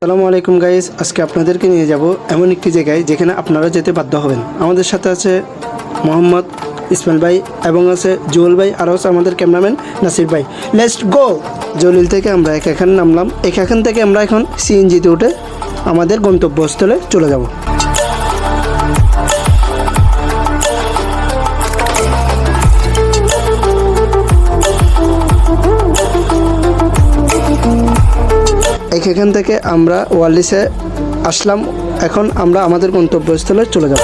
আসসালামু আলাইকুম গাইস, আজকে আপনাদেরকে নিয়ে যাব এমন একটি জায়গায় যেখানে আপনারা যেতে বাধ্য হবেন। আমাদের সাথে আছে মোহাম্মদ ইসমাইল ভাই এবং আছে জুয়েল ভাই, আর আছে আমাদের ক্যামেরাম্যান নাসির ভাই। Let's go. জলিল থেকে আমরা এখানে নামলাম। এখান থেকে আমরা এখন সিএনজিতে উঠে আমাদের গন্তব্যস্থলে চলে যাব। এখান থেকে আমরা ওয়ালিসে আসলাম। এখন আমরা আমাদের গন্তব্যস্থলে চলে যাব।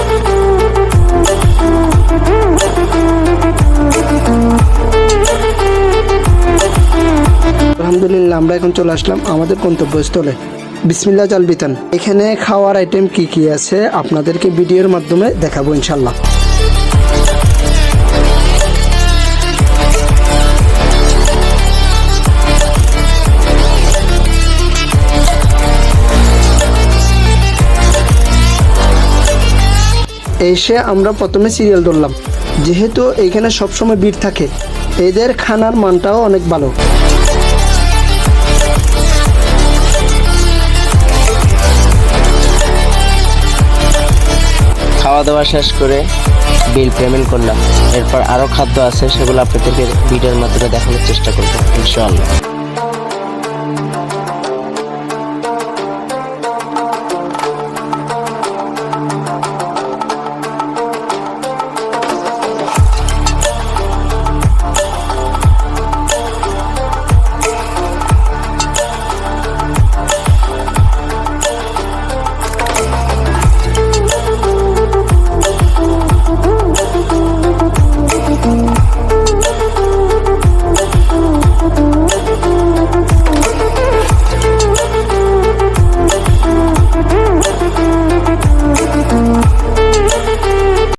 আলহামদুলিল্লাহ, আমরা এখন চলে আসলাম আমাদের গন্তব্যস্থলে। বিসমিল্লাহ জাল বিতান। এখানে খাওয়ার আইটেম কি কি আছে আপনাদেরকে ভিডিওর মাধ্যমে দেখাবো ইনশাল্লাহ। এসে আমরা প্রথমে সিরিয়াল ধরলাম, যেহেতু এইখানে সবসময় ভিড় থাকে। এদের খানার মানটাও অনেক ভালো। খাওয়া দাওয়া শেষ করে বিল পেমেন্ট করলাম। এরপর আরও খাদ্য আছে, সেগুলো আপনাদেরকে ভিডিওর মাধ্যমে দেখানোর চেষ্টা করবো ইনশাআল্লাহ।